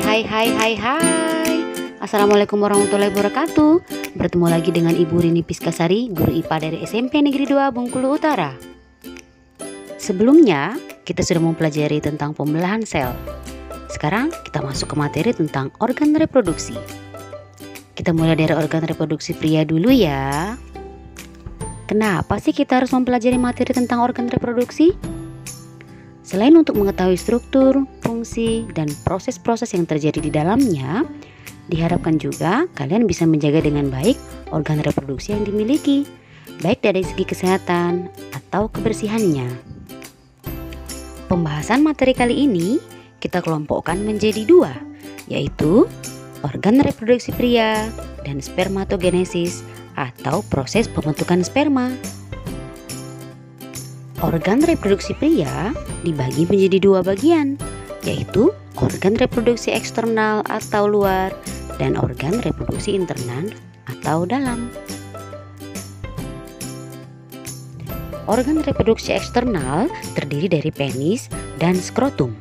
Hai. Assalamualaikum warahmatullahi wabarakatuh. Bertemu lagi dengan Ibu Rini Piskasari, guru IPA dari SMP Negeri 2 Bengkulu Utara. Sebelumnya, kita sudah mempelajari tentang pembelahan sel. Sekarang kita masuk ke materi tentang organ reproduksi. Kita mulai dari organ reproduksi pria dulu ya. Kenapa sih kita harus mempelajari materi tentang organ reproduksi? Selain untuk mengetahui struktur, fungsi, dan proses-proses yang terjadi di dalamnya, diharapkan juga kalian bisa menjaga dengan baik organ reproduksi yang dimiliki, baik dari segi kesehatan atau kebersihannya. Pembahasan materi kali ini kita kelompokkan menjadi dua, yaitu organ reproduksi pria dan spermatogenesis atau proses pembentukan sperma. Organ reproduksi pria dibagi menjadi dua bagian, yaitu organ reproduksi eksternal atau luar dan organ reproduksi internal atau dalam. Organ reproduksi eksternal terdiri dari penis dan skrotum.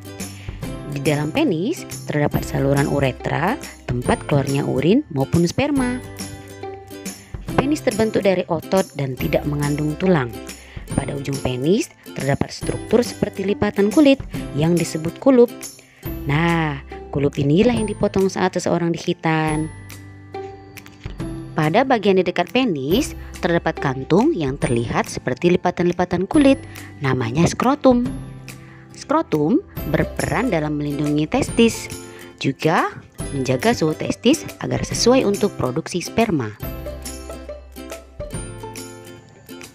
Di dalam penis terdapat saluran uretra, tempat keluarnya urin maupun sperma. Penis terbentuk dari otot dan tidak mengandung tulang. Pada ujung penis terdapat struktur seperti lipatan kulit yang disebut kulup. Nah, kulup inilah yang dipotong saat seseorang dikhitan. Pada bagian di dekat penis terdapat kantung yang terlihat seperti lipatan-lipatan kulit, namanya skrotum. Skrotum berperan dalam melindungi testis, juga menjaga suhu testis agar sesuai untuk produksi sperma.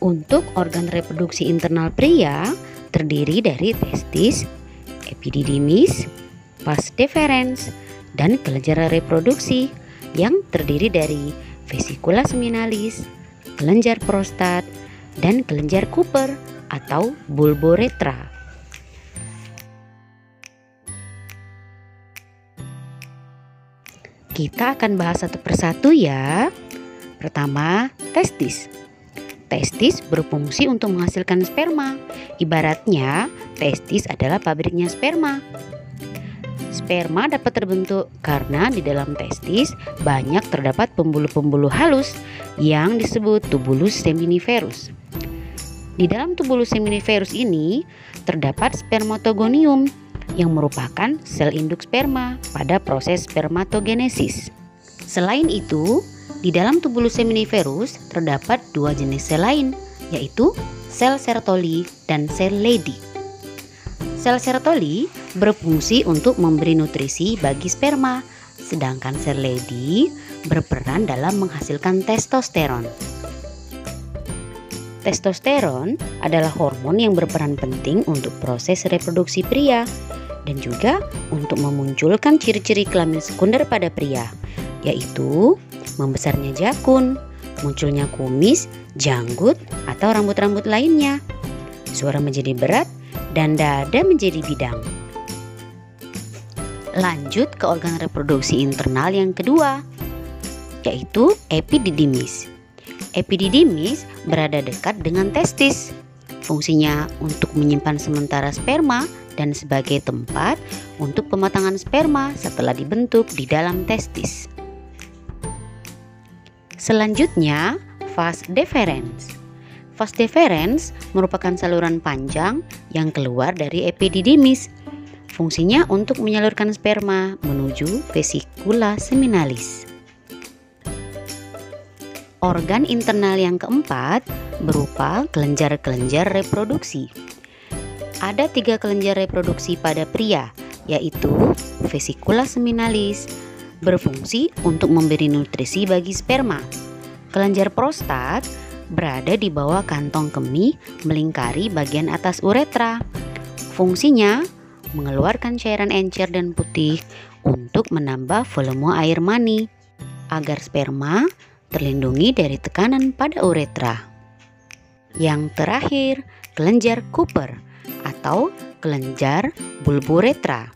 Untuk organ reproduksi internal pria terdiri dari testis, epididymis, vas deferens, dan kelenjar reproduksi yang terdiri dari vesicula seminalis, kelenjar prostat, dan kelenjar Cooper atau bulboretra. Kita akan bahas satu persatu ya. Pertama, testis. Testis berfungsi untuk menghasilkan sperma. Ibaratnya, testis adalah pabriknya sperma. Sperma dapat terbentuk karena di dalam testis banyak terdapat pembuluh-pembuluh halus yang disebut tubulus seminiferus. Di dalam tubulus seminiferus ini terdapat spermatogonium yang merupakan sel induk sperma pada proses spermatogenesis. Selain itu, di dalam tubulus seminiferus terdapat dua jenis sel lain, yaitu sel Sertoli dan sel Leydig. Sel Sertoli berfungsi untuk memberi nutrisi bagi sperma, sedangkan sel Leydig berperan dalam menghasilkan testosteron. Testosteron adalah hormon yang berperan penting untuk proses reproduksi pria dan juga untuk memunculkan ciri-ciri kelamin sekunder pada pria, yaitu membesarnya jakun, munculnya kumis, janggut, atau rambut-rambut lainnya, suara menjadi berat, dan dada menjadi bidang. Lanjut ke organ reproduksi internal yang kedua, yaitu epididymis. Epididymis berada dekat dengan testis. Fungsinya untuk menyimpan sementara sperma dan sebagai tempat untuk pematangan sperma setelah dibentuk di dalam testis. Selanjutnya, vas deferens. Vas deferens merupakan saluran panjang yang keluar dari epididymis. Fungsinya untuk menyalurkan sperma menuju vesicula seminalis. Organ internal yang keempat berupa kelenjar-kelenjar reproduksi. Ada 3 kelenjar reproduksi pada pria, yaitu vesicula seminalis, berfungsi untuk memberi nutrisi bagi sperma. Kelenjar prostat berada di bawah kantong kemih melingkari bagian atas uretra. Fungsinya mengeluarkan cairan encer dan putih untuk menambah volume air mani agar sperma terlindungi dari tekanan pada uretra. Yang terakhir, kelenjar Cooper atau kelenjar bulboretra.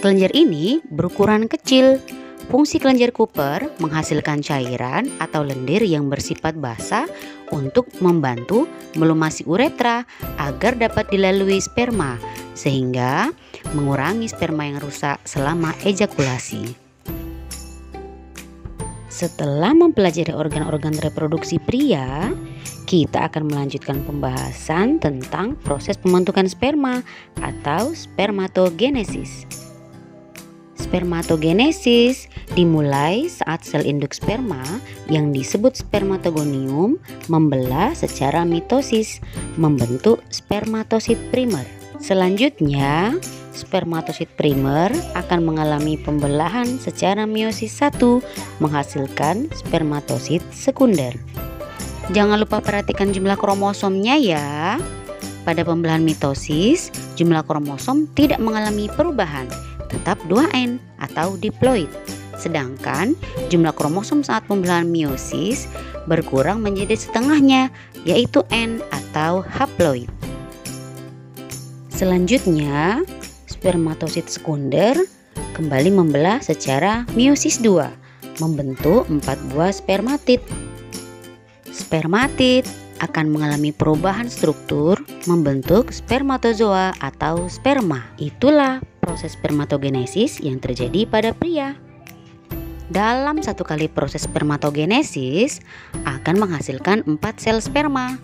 Kelenjar ini berukuran kecil. Fungsi kelenjar Cooper menghasilkan cairan atau lendir yang bersifat basah untuk membantu melumasi uretra agar dapat dilalui sperma, sehingga mengurangi sperma yang rusak selama ejakulasi. Setelah mempelajari organ-organ reproduksi pria, kita akan melanjutkan pembahasan tentang proses pembentukan sperma atau spermatogenesis. Spermatogenesis dimulai saat sel induk sperma yang disebut spermatogonium membelah secara mitosis, membentuk spermatosit primer. Selanjutnya, spermatosit primer akan mengalami pembelahan secara meiosis 1 menghasilkan spermatosit sekunder. Jangan lupa perhatikan jumlah kromosomnya ya. Pada pembelahan mitosis, jumlah kromosom tidak mengalami perubahan, tetap 2N atau diploid. Sedangkan jumlah kromosom saat pembelahan meiosis berkurang menjadi setengahnya, yaitu N atau haploid. Selanjutnya, spermatosit sekunder kembali membelah secara meiosis 2, membentuk 4 buah spermatid. Spermatid akan mengalami perubahan struktur membentuk spermatozoa atau sperma. Itulah proses spermatogenesis yang terjadi pada pria. Dalam satu kali proses spermatogenesis akan menghasilkan 4 sel sperma.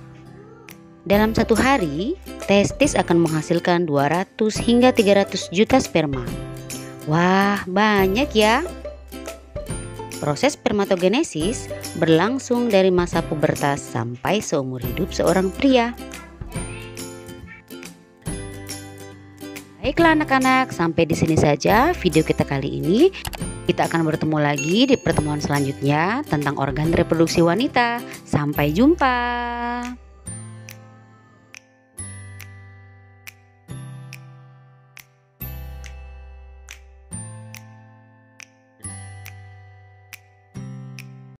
Dalam satu hari, testis akan menghasilkan 200 hingga 300 juta sperma. Wah, banyak ya. Proses spermatogenesis berlangsung dari masa pubertas sampai seumur hidup seorang pria. Baiklah anak-anak, sampai di sini saja video kita kali ini. Kita akan bertemu lagi di pertemuan selanjutnya tentang organ reproduksi wanita. Sampai jumpa.